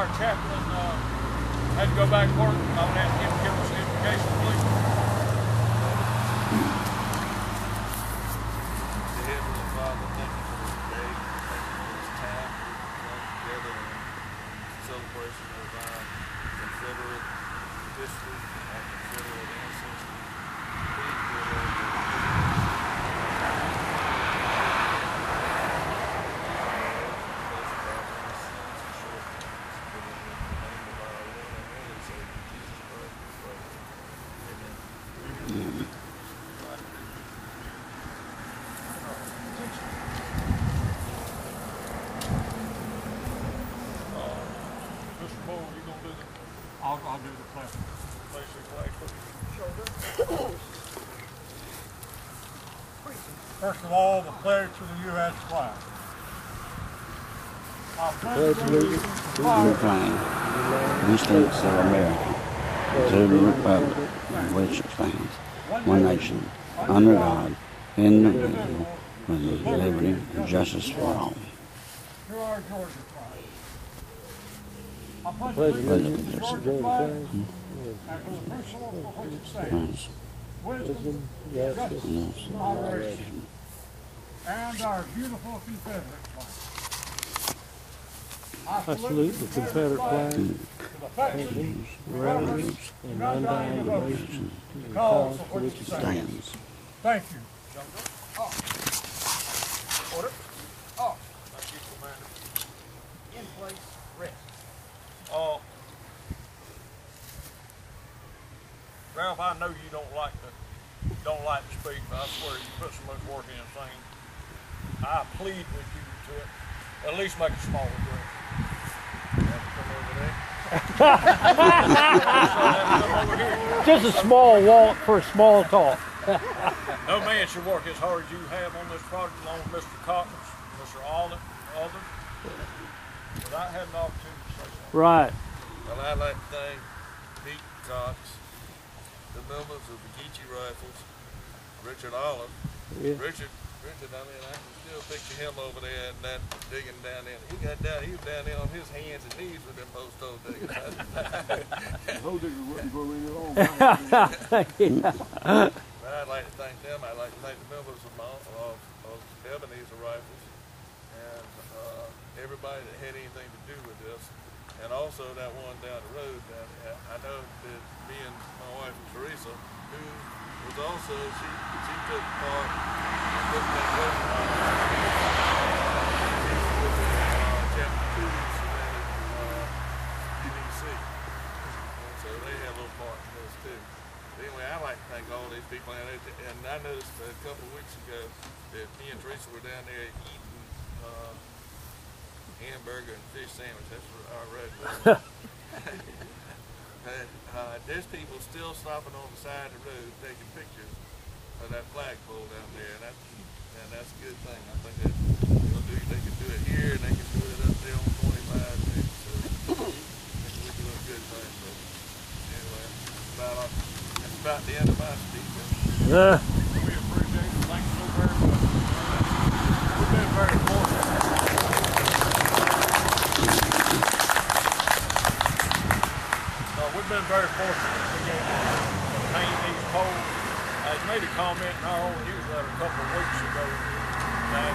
our chaplain had to go back to work. I'm going to have him give us the invocation, please. Dear Heavenly Father, thank you for this day. Thank you for this time we've come together in celebration of our Confederate history, our Confederate ancestry. Please, dear Lord, I'll do the flag. Place your flag shoulder. First of all, the pledge to the U.S. flag. I pledge allegiance to the flag of the States of America, to the republic which stands, one nation, under God, indivisible, with liberty and justice for all. Here are Georgia flag. I pledge allegiance to the Georgia flag and to the principle for which it stands, wisdom, justice, moderation, and our beautiful Confederate flag. I salute the Confederate flag with affection, reverence, and undying devotion to the cause for which it stands. Thank you. Order. Off. Thank you, Commander. In place. Rest. Ralph, I know you don't like to speak, but I swear you put so much work in this thing. I plead with you to at least make a small address. Just a small walk for a small talk. No man should work as hard as you have on this project, along with Mr. Cottons, Mr. Alden, without having the opportunity to say something. Right. well, I'd like to thank Pete Cox, the members of the Ogeechee Rifles, Richard Olive. Yeah. Richard, I mean, I can still picture him over there and that digging down there. He was down there on his hands and knees with them post hole diggers. Hole diggers wouldn't go in your own. Yeah. But I'd like to thank them. I'd like to thank the members of Ebenezer Rifles and everybody that had anything to do with this. And also that one down the road. I know that me and my wife, Teresa, who was also, she took part in putting that road on. Chapter 2 submitted UDC. And so they have a little part in this too. But anyway, I'd like to thank all these people out there. And I noticed a couple of weeks ago that me and Teresa were down there eating hamburger and fish sandwich. That's our regular. There's people still stopping on the side of the road taking pictures of that flagpole down there, and that's a good thing. I think that they can do it here, and they can do it up there on 25. So we're doing a good thing. But anyway, that's about the end of my speech. Yeah. We appreciate it. Thank you so very much. We've been very fortunate. We've been very fortunate to get paint these poles. I made a comment in our own newsletter a couple of weeks ago that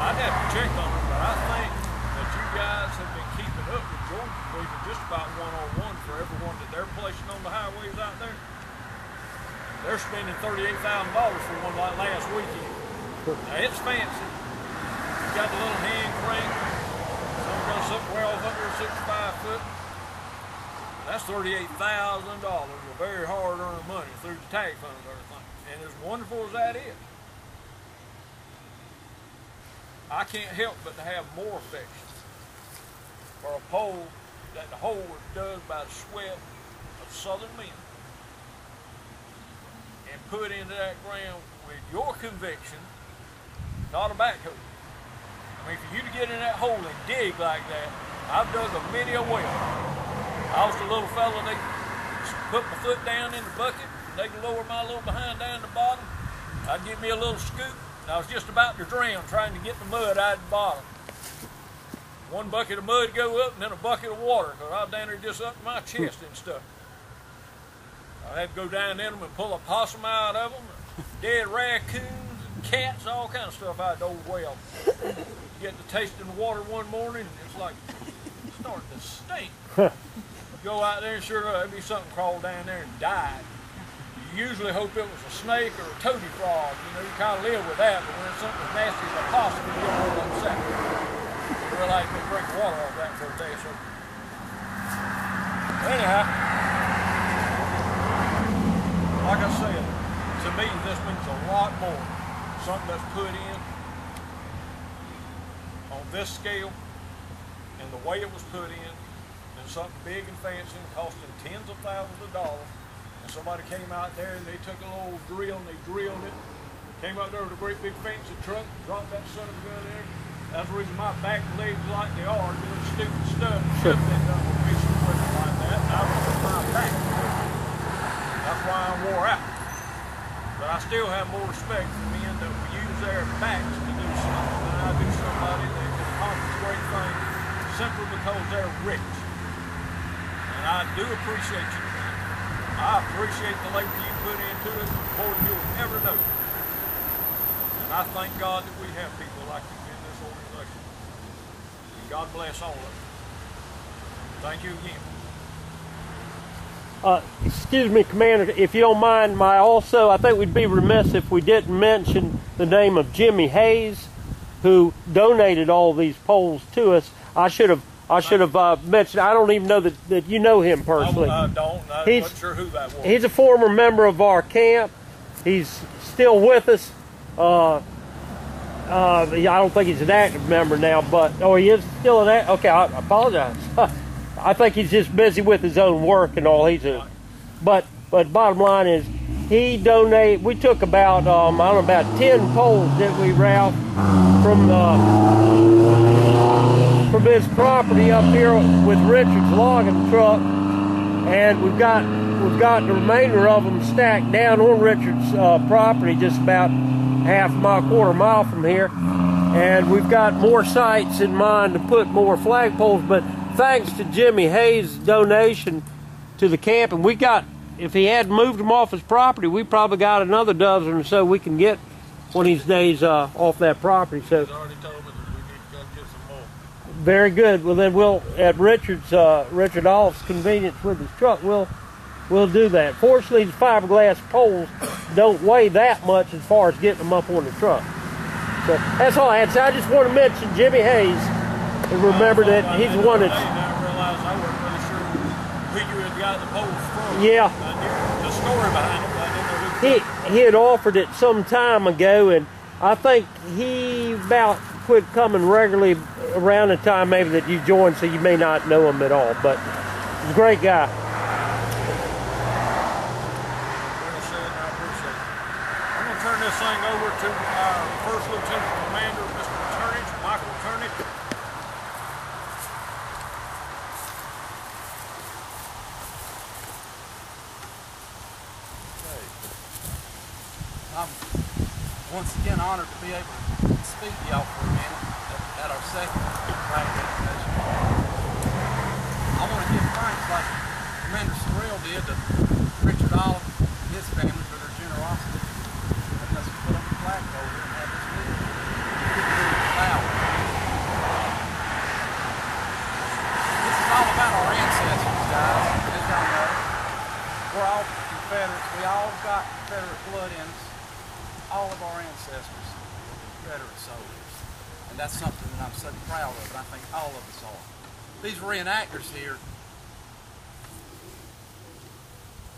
I'd have to check on it, but I think that you guys have been keeping up with Georgia Police just about one-on-one for everyone that they're placing on the highways out there. They're spending $38,000 for one like last weekend. Now it's fancy. You got the little hand crank. Some goes up well under 65 foot. That's $38,000 of very hard-earned money through the tax funds and everything. And as wonderful as that is, I can't help but to have more affection for a pole that the whole was dug by the sweat of Southern men and put into that ground with your conviction, not a backhoe. I mean, for you to get in that hole and dig like that, I've dug a many a well. I was the little fella, they put my foot down in the bucket, and they could lower my little behind down to the bottom. I'd give me a little scoop, and I was just about to drown trying to get the mud out of the bottom. one bucket of mud go up and then a bucket of water, because I was down there just up to my chest and stuff. I had to go down in them and pull a possum out of them, dead raccoons, and cats, all kind of stuff out of the old well. Get to tasting the water one morning, and it's like starting to stink. Go out there and sure enough, there'd be something crawled down there and died. You usually hope it was a snake or a toady frog. You know, you kind of live with that, but when it's something as nasty as a possum, you get a little upset. You realize you can drink water off that for a day or so. Anyhow, like I said, to me this means a lot more. Something that's put in on this scale and the way it was put in, and something big and fancy and costing tens of thousands of dollars. And somebody came out there and they took a little drill and they drilled it. Came out there with a great big fancy truck, dropped that son of a gun there. That's the reason my back and legs like they are, doing stupid stuff. Should have been done with a piece of equipment like that. And I was on my back. That's why I'm wore out. But I still have more respect for men that will use their backs to do something than I do somebody that can accomplish great things simply because they're rich. And I do appreciate you. I appreciate the labor you put into it more than you'll ever know. And I thank God that we have people like you in this organization. And God bless all of you. Thank you again. Excuse me, Commander, if you don't mind, I think we'd be remiss if we didn't mention the name of Jimmy Hayes, who donated all these poles to us. I should have mentioned. I don't even know that you know him personally. I don't. I wasn't sure who that was. He's a former member of our camp. He's still with us. I don't think he's an active member now, but he is still an active. Okay, I apologize. I think he's just busy with his own work and all. But bottom line is, he donated. We took about about 10 poles that we Ralph from his property up here with Richard's logging truck, and we've got the remainder of them stacked down on Richard's property, just about quarter mile from here, and we've got more sites in mind to put more flagpoles. But thanks to Jimmy Hayes' donation to the camp, and if he hadn't moved them off his property, we probably got another dozen or so we can get one of these days off that property. So He's already told me that we need to go get some more. very good. Well, then we'll at Richard Olive's convenience with his truck, we'll do that. Fortunately, the fiberglass poles don't weigh that much as far as getting them up on the truck. So that's all I had to say. I just want to mention Jimmy Hayes and remember that he's the one that's. I realized I wasn't really sure who you had got the poles from. Yeah. I knew the story behind it, but I didn't know who. He had offered it some time ago, and I think he about quit coming regularly around the time maybe that you joined, so you may not know him at all. But he's a great guy. Turn this thing over to our First Lieutenant Commander, Mr. Turnage, Michael Turnage. Okay. I'm once again honored to be able to speak to y'all for a minute at our second flag dedication. I want to give thanks like Commander Sorrell did to Richard Olive and his family for their generosity. Let's put up a flagpole here and have this meeting. This is all about our ancestors, guys. As y'all know, we're all Confederates. We all got Confederate blood in us. All of our ancestors were Confederate soldiers. And that's something that I'm so proud of, and I think all of us are. These reenactors here,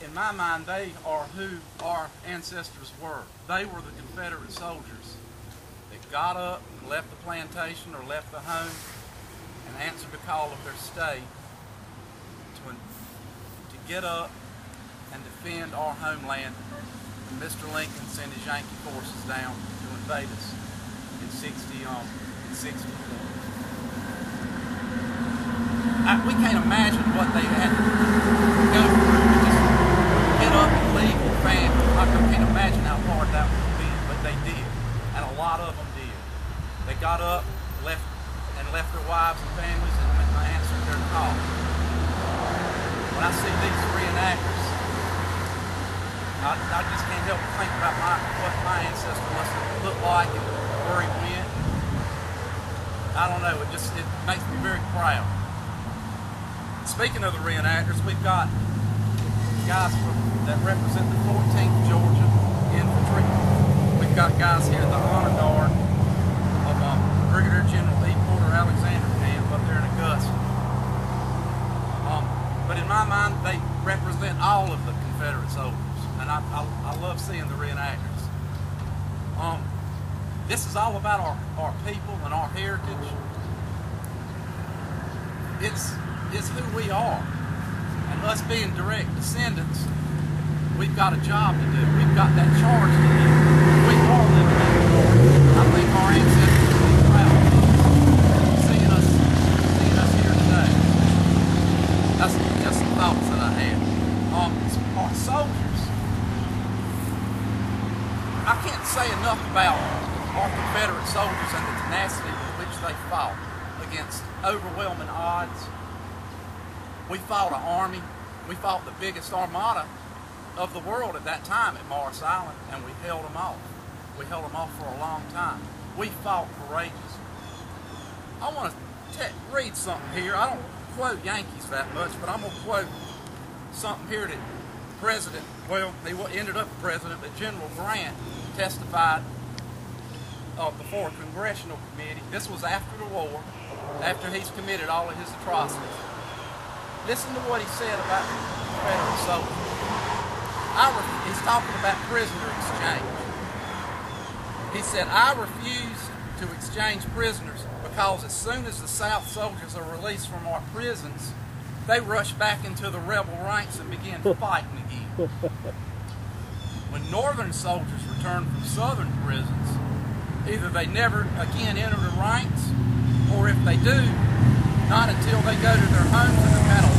in my mind, they are who our ancestors were. They were the Confederate soldiers that got up, left the plantation or left the home, and answered the call of their state to get up and defend our homeland when Mr. Lincoln sent his Yankee forces down to invade us in 64. We can't imagine what they had to go through to just get up and leave their family. I can't imagine how hard that would be, but they did, and a lot of them did. They got up, left and left their wives and families and answered their call. When I see these reenactors, I just can't help but think about what my ancestor must have looked like and where he went. I don't know, it makes me very proud. Speaking of the reenactors, we've got guys that represent the 14th Georgia Infantry. We've got guys here in the Honor Guard of Brigadier General E. Porter Alexander Camp up there in Augusta. But in my mind, they represent all of the Confederate soldiers, and I love seeing the reenactors. This is all about our people and our heritage. It's who we are. And us being direct descendants, we've got a job to do. We've got that charge to do. We are living in the Lord. I think our ancestors will be proud of us, seeing us here today. That's some thoughts that I had. Our soldiers, I can't say enough about our Confederate soldiers and the tenacity with which they fought against overwhelming odds. We fought an army. We fought the biggest armada of the world at that time at Morris Island, and we held them off. We held them off for a long time. We fought courageously. I want to read something here. I don't quote Yankees that much, but I'm going to quote something here that President, well, he ended up president, but General Grant testified before a congressional committee. This was after the war, after he's committed all of his atrocities. Listen to what he said about Confederate soldiers. He's talking about prisoner exchange. He said, I refuse to exchange prisoners because as soon as the South soldiers are released from our prisons, they rush back into the rebel ranks and begin fighting again. When Northern soldiers return from Southern prisons, either they never again enter the ranks, or if they do, not until they go to their homes in the battle